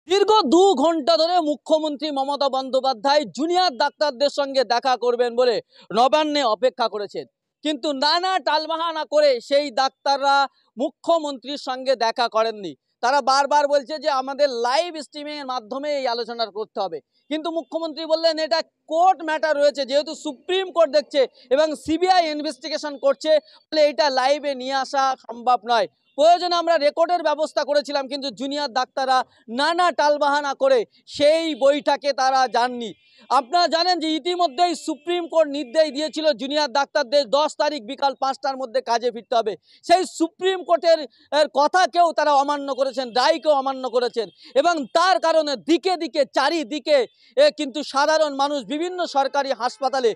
দীর্ঘ 2 ঘন্টা ধরে মুখ্যমন্ত্রী মমতা বন্দ্যোপাধ্যায় জুনিয়র ডাক্তারদের সঙ্গে দেখা করবেন বলে নবান্নে অপেক্ষা করেছেন, কিন্তু নানা টালবাহানা করে সেই ডাক্তাররা মুখ্যমন্ত্রীর সঙ্গে দেখা করেননি। তারা বারবার বলছে যে আমাদের লাইভ স্ট্রিমিংয়ের মাধ্যমে এই আলোচনা করতে হবে, কিন্তু মুখ্যমন্ত্রী বললেন এটা কোর্ট ম্যাটার রয়েছে, যেহেতু সুপ্রিম কোর্ট দেখছে এবং সিবিআই ইনভেস্টিগেশন করছে, বলে এটা লাইভে নিয়ে আসা সম্ভব নয়। প্রয়োজনে আমরা রেকর্ডের ব্যবস্থা করেছিলাম, কিন্তু জুনিয়র ডাক্তাররা নানা টালবাহানা করে সেই বৈঠকে তারা যাননি। আপনারা জানেন যে ইতিমধ্যেই সুপ্রিম কোর্ট নির্দেশ দিয়েছিল জুনিয়র ডাক্তারদের 10 তারিখ বিকাল 5টার মধ্যে কাজে ফিরতে হবে। সেই সুপ্রিম কোর্টের কথাকেও তারা অমান্য করেছেন, রায়কেও অমান্য করেছেন, এবং তার কারণে দিকে দিকে চারিদিকে কিন্তু সাধারণ মানুষ বিভিন্ন সরকারি হাসপাতালে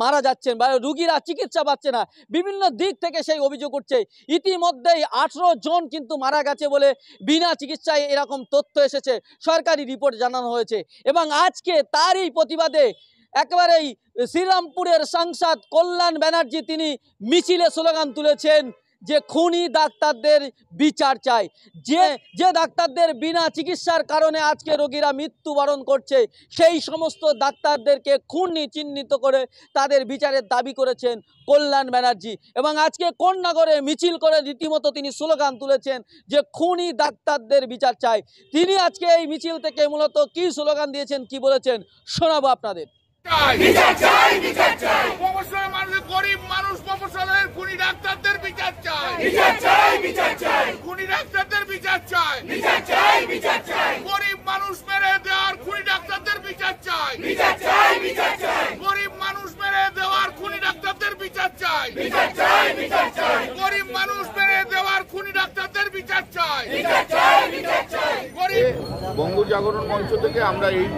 মারা যাচ্ছেন বা রুগীরা চিকিৎসা পাচ্ছে না। বিভিন্ন দিক থেকে সেই অভিযোগ উঠছে। ইতিমধ্যেই 18 জন কিন্তু মারা গেছে বলে বিনা চিকিৎসায় এরকম তথ্য এসেছে, সরকারি রিপোর্ট জানানো হয়েছে। এবং আজকে তারই প্রতিবাদে একেবারেই শ্রীরামপুরের সাংসদ কল্যাণ ব্যানার্জি তিনি মিছিলে স্লোগান তুলেছেন যে খুনি ডাক্তারদের বিচার চাই। যে ডাক্তারদের বিনা চিকিৎসার কারণে আজকে রোগীরা মৃত্যুবরণ করছে, সেই সমস্ত ডাক্তারদেরকে খুনি চিহ্নিত করে তাদের বিচারের দাবি করেছেন কল্যাণ ব্যানার্জি। এবং আজকে কোন্নগরে মিছিল করে রীতিমতো তিনি স্লোগান তুলেছেন যে খুনি ডাক্তারদের বিচার চাই। তিনি আজকে এই মিছিল থেকে মূলত কি স্লোগান দিয়েছেন, কি বলেছেন, শোনাবো আপনাদের। গরিব মানুষ প্রফেশনাল খুনি ডাক্তারদের বিচার চাই, খুনি ডাক্তারদের বিচার চাই, গরিব মানুষ মেরে দেওয়ার খুনি ডাক্তারদের বিচার চাই, গরিব মানুষ মেরে দেওয়ার খুনি ডাক্তারদের বিচার চাই, গরিব মানুষ মেরে দেওয়ার খুনি ডাক্তারদের বিচার চাই। বঙ্গ জাগরণ মঞ্চ থেকে আমরা এই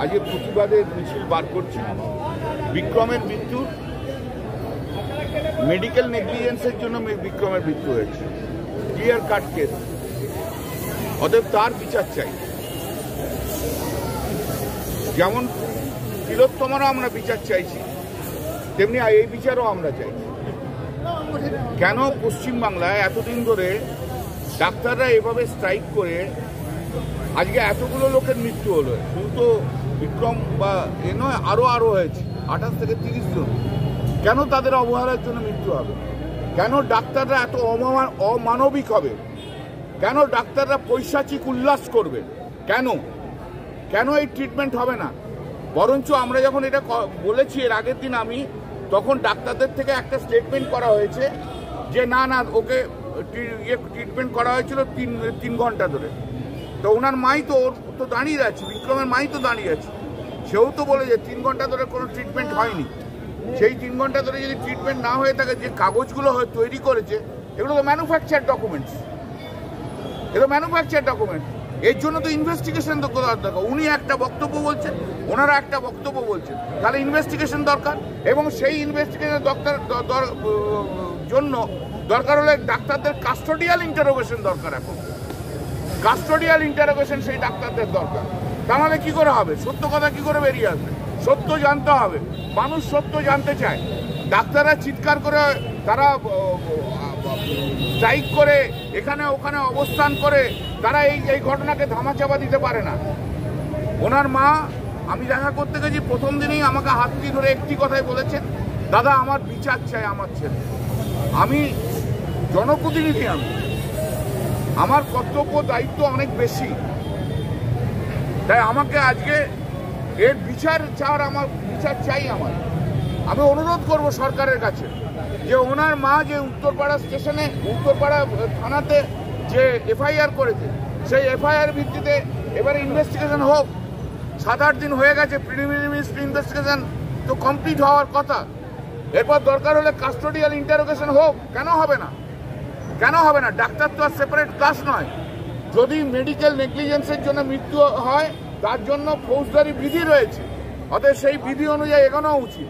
আজকে প্রতিবাদের মিছিল বার করছি। বিক্রমের মৃত্যু মেডিকেল নেগলিজেন্সের জন্য বিক্রমের মৃত্যু হয়েছে, ক্লিয়ার কাট কেস, অতএব তার বিচার চাই। যেমন তিলোত্তমারও আমরা বিচার চাইছি, তেমনি এই বিচারও আমরা চাইছি। কেন পশ্চিমবাংলায় এতদিন ধরে ডাক্তাররা এভাবে স্ট্রাইক করে আজকে এতগুলো লোকের মৃত্যু হলো? শুধু তো বিক্রম বা এ নয়, আরও হয়েছে 28 থেকে 30 জন। কেন তাদের অবহেলার জন্য মৃত্যু হবে? কেন ডাক্তাররা এত অমানবিক হবে? কেন ডাক্তাররা পৈশাচিক উল্লাস করবে? কেন এই ট্রিটমেন্ট হবে না? বরঞ্চ আমরা যখন এটা বলেছি এর আগের দিন আমি, তখন ডাক্তারদের থেকে একটা স্টেটমেন্ট করা হয়েছে যে না ওকে ট্রিটমেন্ট করা হয়েছিল 3 ঘন্টা ধরে। তো ওনার মাই তো ওর তো দাঁড়িয়ে আছে, বিক্রমের মাই তো দাঁড়িয়ে আছে, সেও তো বলে যে 3 ঘন্টা ধরে কোনো ট্রিটমেন্ট হয়নি। সেই 3 ঘন্টা ধরে যদি ট্রিটমেন্ট না হয়ে থাকে, যে কাগজগুলো তৈরি করেছে এগুলো তো ম্যানুফ্যাকচার ডকুমেন্টস, এগুলো ম্যানুফ্যাকচার ডকুমেন্টস। এর জন্য তো ইনভেস্টিগেশন দরকার। উনি একটা বক্তব্য বলছেন, ওনারা একটা বক্তব্য বলছেন, তাহলে ইনভেস্টিগেশন দরকার। এবং সেই ইনভেস্টিগেশন জন্য দরকার হলে ডাক্তারদের কাস্টোডিয়াল ইন্টারোগেশন দরকার। এখন কাস্টোডিয়াল ইন্টারোগেশন সেই ডাক্তারদের দরকার। তাহলে কি করে হবে? সত্য কথা কি করে বেরিয়ে আসবে? সত্য জানতে হবে, মানুষ সত্য জানতে চায়। ডাক্তাররা চিৎকার করে, তারা স্ট্রাইক করে, এখানে ওখানে অবস্থান করে তারা এই ঘটনাকে ধামাচাপা দিতে পারে না। ওনার মা, আমি দেখা করতে গেছি, প্রথম দিনেই আমাকে হাতটি ধরে একটি কথাই বলেছেন, দাদা আমার বিচার চাই আমার ছেলে। আমি জনপ্রতিনিধি, আমার কর্তব্য দায়িত্ব অনেক বেশি, তাই আমাকে আজকে এর বিচার চাই। আমি অনুরোধ করব সরকারের কাছে যে ওনার মা যে উত্তরপাড়া থানাতে যে এফআইআর করেছে, সেই এফআইআর ভিত্তিতে এবারে ইনভেস্টিগেশন হোক। 7-8 দিন হয়ে গেছে, প্রিলিমিনারি ইনভেস্টিগেশন তো কমপ্লিট হওয়ার কথা। এরপর দরকার হলে কাস্টোডিয়াল ইন্টারোগেশন হোক। কেন হবে না? ডাক্তার তো আর সেপারেট ক্লাস নয়। যদি মেডিকেল নেগলিজেন্সের জন্য মৃত্যু হয়, তার জন্য ফৌজদারি বিধি রয়েছে, অতএব সেই বিধি অনুযায়ী এগোনো উচিত।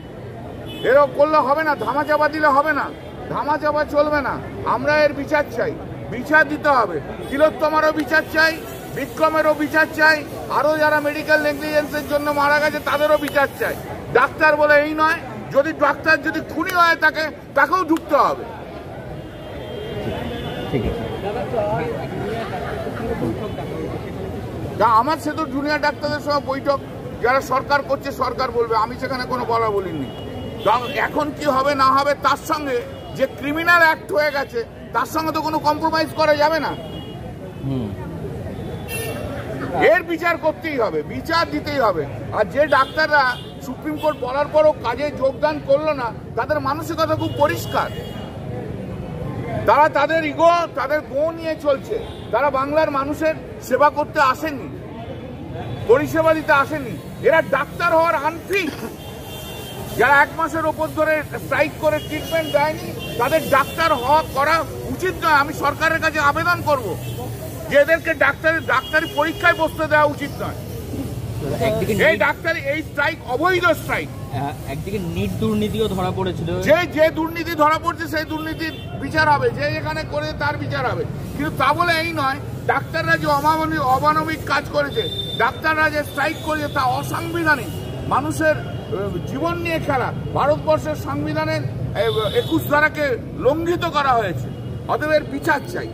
এরকম করলে হবে না, ধামাচাপা দিলে হবে না, ধামাচাপা চলবে না। আমরা এর বিচার চাই, বিচার দিতে হবে। তিলোত্তমারও বিচার চাই, বিক্রমেরও বিচার চাই, আরও যারা মেডিকেল নেগলিজেন্সের জন্য মারা গেছে তাদেরও বিচার চাই। ডাক্তার বলে এই নয়, যদি ডাক্তার যদি খুনি হয়ে থাকে তাকেও ঢুকতে হবে। ঠিক আছে। তা আমার সে তো জুনিয়র ডাক্তারদের সঙ্গে বৈঠক, যারা সরকার করছে সরকার বলবে, আমি সেখানে কোনো বলা বলিনি। এখন কি হবে না হবে তার সঙ্গে যে ক্রিমিনাল অ্যাক্ট হয়ে গেছে তার সঙ্গে তো কোনো কম্প্রোমাইজ করা যাবে না। এর বিচার করতেই হবে, বিচার দিতেই হবে। আর যে ডাক্তাররা সুপ্রিম কোর্ট বলার পরও কাজে যোগদান করলো না, তাদের মানসিকতা খুব পরিষ্কার। তারা তাদের ইগো, তাদের গো নিয়ে চলছে। তারা বাংলার মানুষের সেবা করতে আসেনি, পরিষেবা দিতে আসেনি। এরা ডাক্তার হওয়ার আনফিট। যারা 1 মাসের ওপর ধরে স্ট্রাইক করে ট্রিটমেন্ট দেয়নি, তাদের ডাক্তার হওয়া করা উচিত নয়। আমি সরকারের কাছে আবেদন করব যে এদেরকে ডাক্তারি পরীক্ষায় বসতে দেওয়া উচিত নয়। এই ডাক্তারি এই স্ট্রাইক অবৈধ স্ট্রাইক। একদিকে নিট দুর্নীতিও ধরা পড়েছিল, যে দুর্নীতি ধরা পড়ছে সেই দুর্নীতির বিচার হবে, যে এখানে করে তার বিচার হবে। কিন্তু তা বলে এই নয় ডাক্তাররা যে অমানবিক কাজ করেছে, ডাক্তাররা যে স্ট্রাইক করেছে তা অসাংবিধানিক, মানুষের জীবন নিয়ে খেলা। ভারতবর্ষের সংবিধানের 21 ধারাকে লঙ্ঘিত করা হয়েছে। অতএব এর বিচার চাই।